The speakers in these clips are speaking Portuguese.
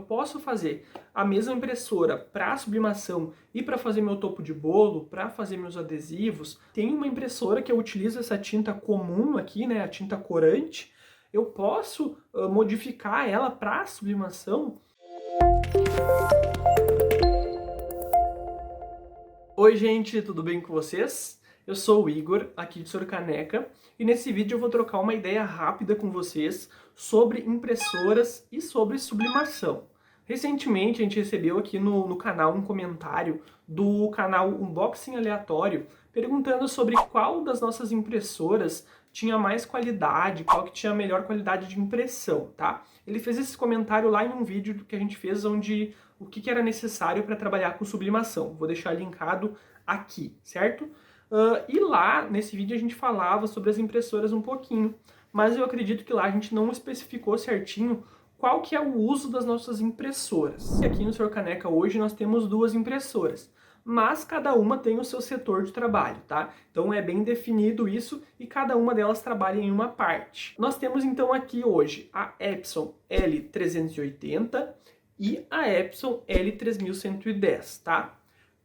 posso fazer a mesma impressora para sublimação e para fazer meu topo de bolo, para fazer meus adesivos. Tem uma impressora que eu utilizo essa tinta comum aqui, né, a tinta corante. Eu posso modificar ela para sublimação. Oi gente, tudo bem com vocês? Eu sou o Igor, aqui de Sorcaneca, e nesse vídeo eu vou trocar uma ideia rápida com vocês sobre impressoras e sobre sublimação. Recentemente a gente recebeu aqui no canal um comentário do canal Unboxing Aleatório perguntando sobre qual das nossas impressoras tinha mais qualidade, qual que tinha a melhor qualidade de impressão, tá? Ele fez esse comentário lá em um vídeo que a gente fez onde o que era necessário para trabalhar com sublimação. Vou deixar linkado aqui, certo? E lá, nesse vídeo, a gente falava sobre as impressoras um pouquinho, mas eu acredito que lá a gente não especificou certinho qual que é o uso das nossas impressoras. E aqui no Sorcaneca hoje nós temos duas impressoras, mas cada uma tem o seu setor de trabalho, tá? Então é bem definido isso e cada uma delas trabalha em uma parte. Nós temos então aqui hoje a Epson L380 e a Epson L3110, tá?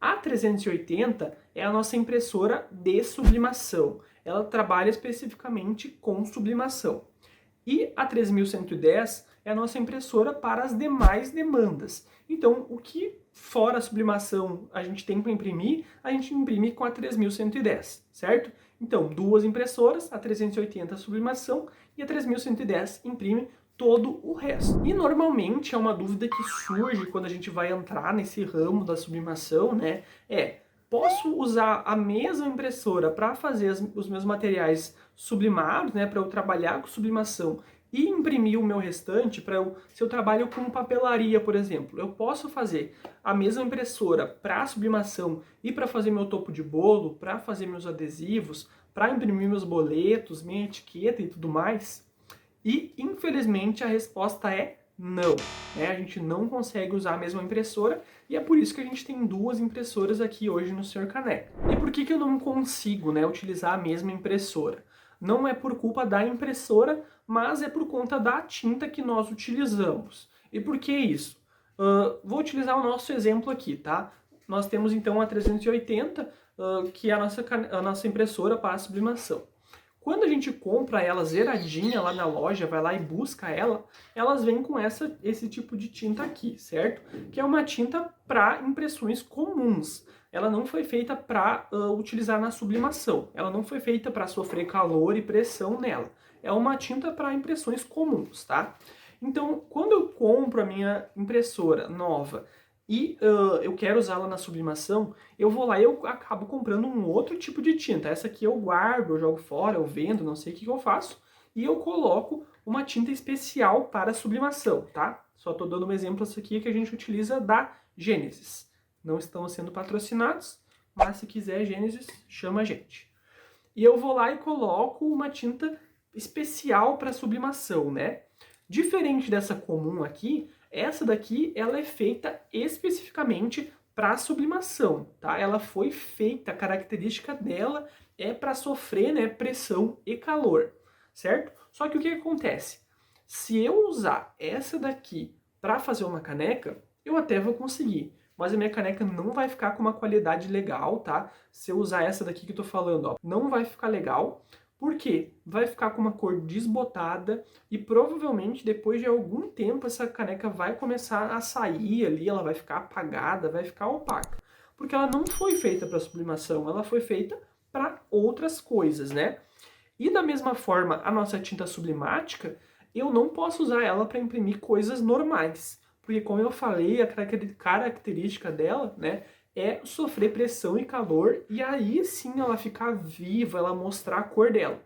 A 380 é a nossa impressora de sublimação. Ela trabalha especificamente com sublimação. E a 3110 é a nossa impressora para as demais demandas. Então, o que fora a sublimação a gente tem para imprimir, a gente imprime com a 3110, certo? Então, duas impressoras, a 380 sublimação e a 3110 imprime todo o resto. E normalmente é uma dúvida que surge quando a gente vai entrar nesse ramo da sublimação, né? Posso usar a mesma impressora para fazer os meus materiais sublimados, né? Para eu trabalhar com sublimação e imprimir o meu restante, se eu trabalho com papelaria, por exemplo, eu posso fazer a mesma impressora para sublimação e para fazer meu topo de bolo, para fazer meus adesivos, para imprimir meus boletos, minha etiqueta e tudo mais? E, infelizmente, a resposta é não, né? A gente não consegue usar a mesma impressora e é por isso que a gente tem duas impressoras aqui hoje no Sorcaneca. E por que eu não consigo, né, utilizar a mesma impressora? Não é por culpa da impressora, mas é por conta da tinta que nós utilizamos. E por que isso? Vou utilizar o nosso exemplo aqui, tá? Nós temos então a 380, que é a nossa impressora para sublimação. Quando a gente compra ela zeradinha lá na loja, vai lá e busca ela, elas vêm com esse tipo de tinta aqui, certo? Que é uma tinta para impressões comuns. Ela não foi feita para utilizar na sublimação. Ela não foi feita para sofrer calor e pressão nela. É uma tinta para impressões comuns, tá? Então, quando eu compro a minha impressora nova e eu quero usá-la na sublimação, eu vou lá e eu acabo comprando um outro tipo de tinta. Essa aqui eu guardo, eu jogo fora, eu vendo, não sei o que eu faço. E eu coloco uma tinta especial para sublimação, tá? Só estou dando um exemplo essa aqui que a gente utiliza da Gênesis. Não estamos sendo patrocinados, mas se quiser Gênesis, chama a gente. E eu vou lá e coloco uma tinta especial para sublimação, né? Diferente dessa comum aqui, essa daqui ela é feita especificamente para sublimação, tá? Ela foi feita, a característica dela é para sofrer, né, pressão e calor, certo? Só que o que acontece? Se eu usar essa daqui para fazer uma caneca, eu até vou conseguir, mas a minha caneca não vai ficar com uma qualidade legal, tá? Se eu usar essa daqui que eu tô falando, ó, não vai ficar legal. Por quê? Vai ficar com uma cor desbotada e provavelmente depois de algum tempo essa caneca vai começar a sair ali, ela vai ficar apagada, vai ficar opaca. Porque ela não foi feita para sublimação, ela foi feita para outras coisas, né? E da mesma forma, a nossa tinta sublimática, eu não posso usar ela para imprimir coisas normais. Porque como eu falei, a característica dela, né, é sofrer pressão e calor, e aí sim ela ficar viva, ela mostrar a cor dela.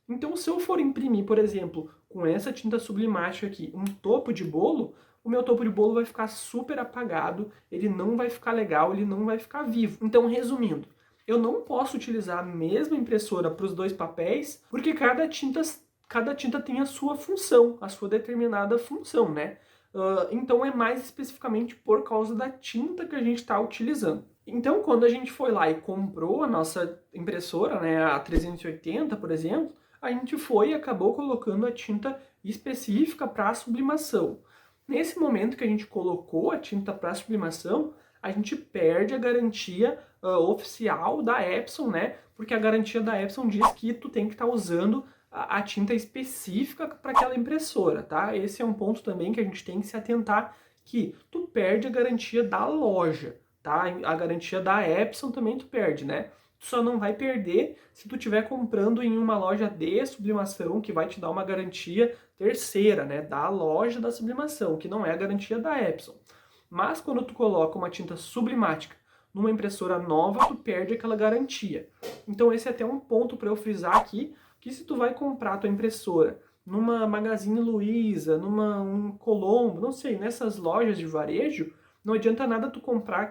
Então, se eu for imprimir, por exemplo, com essa tinta sublimática aqui, um topo de bolo, o meu topo de bolo vai ficar super apagado, ele não vai ficar legal, ele não vai ficar vivo. Então, resumindo, eu não posso utilizar a mesma impressora para os dois papéis, porque cada tinta tem a sua função, a sua determinada função, né? Então é mais especificamente por causa da tinta que a gente está utilizando. Então, quando a gente foi lá e comprou a nossa impressora, né, a 380, por exemplo, a gente foi e acabou colocando a tinta específica para sublimação. Nesse momento que a gente colocou a tinta para sublimação, a gente perde a garantia oficial da Epson, né? Porque a garantia da Epson diz que tu tem que estar usando a tinta específica para aquela impressora, tá? Esse é um ponto também que a gente tem que se atentar, que tu perde a garantia da loja, tá? A garantia da Epson também tu perde, né? Tu só não vai perder se tu estiver comprando em uma loja de sublimação, que vai te dar uma garantia terceira, né? Da loja da sublimação, que não é a garantia da Epson. Mas quando tu coloca uma tinta sublimática numa impressora nova, tu perde aquela garantia. Então esse é até um ponto para eu frisar aqui, que se tu vai comprar a tua impressora numa Magazine Luiza, numa Colombo, não sei, nessas lojas de varejo, não adianta nada tu comprar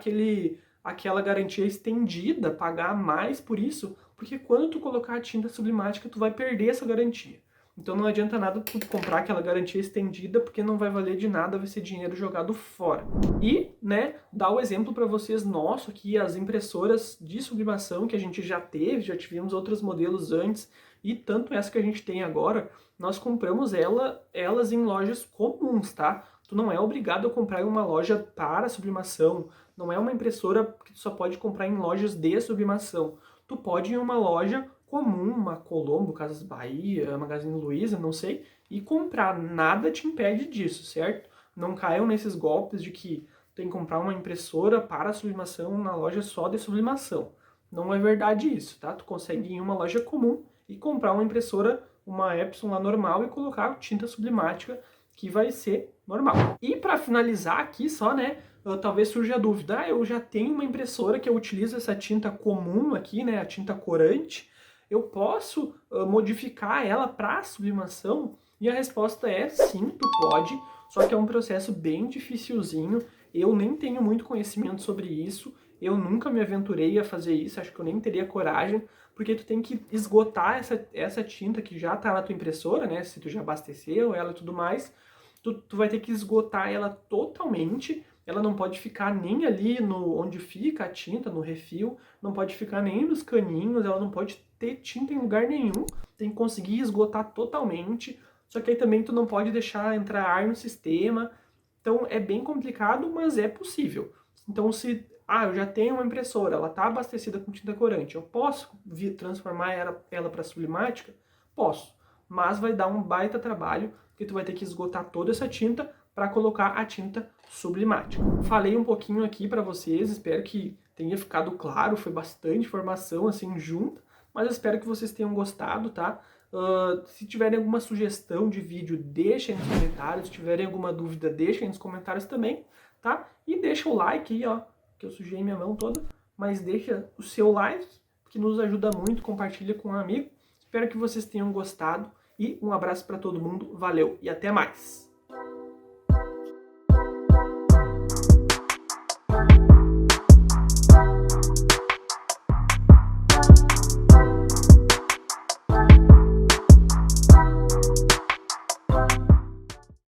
aquela garantia estendida, pagar mais por isso, porque quando tu colocar a tinta sublimática, tu vai perder essa garantia. Então não adianta nada tu comprar aquela garantia estendida, porque não vai valer de nada, vai ser dinheiro jogado fora. E, né, dar o exemplo para vocês nosso aqui, as impressoras de sublimação que a gente já teve, já tivemos outros modelos antes, e tanto essa que a gente tem agora, nós compramos elas em lojas comuns, tá? Tu não é obrigado a comprar em uma loja para sublimação, não é uma impressora que tu só pode comprar em lojas de sublimação. Tu pode ir em uma loja comum, uma Colombo, Casas Bahia, Magazine Luiza, não sei, e comprar. Nada te impede disso, certo? Não caiam nesses golpes de que tem que comprar uma impressora para sublimação na loja só de sublimação. Não é verdade isso, tá? Tu consegue ir em uma loja comum e comprar uma impressora, uma Epson lá normal e colocar tinta sublimática, que vai ser normal. E para finalizar aqui só, né, talvez surja a dúvida, eu já tenho uma impressora que eu utilizo essa tinta comum aqui, né, a tinta corante, eu posso modificar ela para sublimação? E a resposta é sim, tu pode, só que é um processo bem dificilzinho, eu nem tenho muito conhecimento sobre isso, eu nunca me aventurei a fazer isso, acho que eu nem teria coragem, porque tu tem que esgotar essa tinta que já está na tua impressora, né, se tu já abasteceu ela e tudo mais, tu vai ter que esgotar ela totalmente, ela não pode ficar nem ali onde fica a tinta, no refil, não pode ficar nem nos caninhos, ela não pode ter tinta em lugar nenhum, tem que conseguir esgotar totalmente, só que aí também tu não pode deixar entrar ar no sistema, então é bem complicado, mas é possível. Então se, eu já tenho uma impressora, ela está abastecida com tinta corante, eu posso transformar ela para sublimática? Posso, mas vai dar um baita trabalho, porque tu vai ter que esgotar toda essa tinta para colocar a tinta sublimática. Falei um pouquinho aqui para vocês, espero que tenha ficado claro, foi bastante informação assim junta, mas eu espero que vocês tenham gostado, tá? Se tiverem alguma sugestão de vídeo, deixem nos comentários, se tiverem alguma dúvida, deixem nos comentários também, tá? E deixa o like aí, ó, que eu sujei minha mão toda, mas deixa o seu like, que nos ajuda muito, compartilha com um amigo. Espero que vocês tenham gostado e um abraço para todo mundo, valeu e até mais!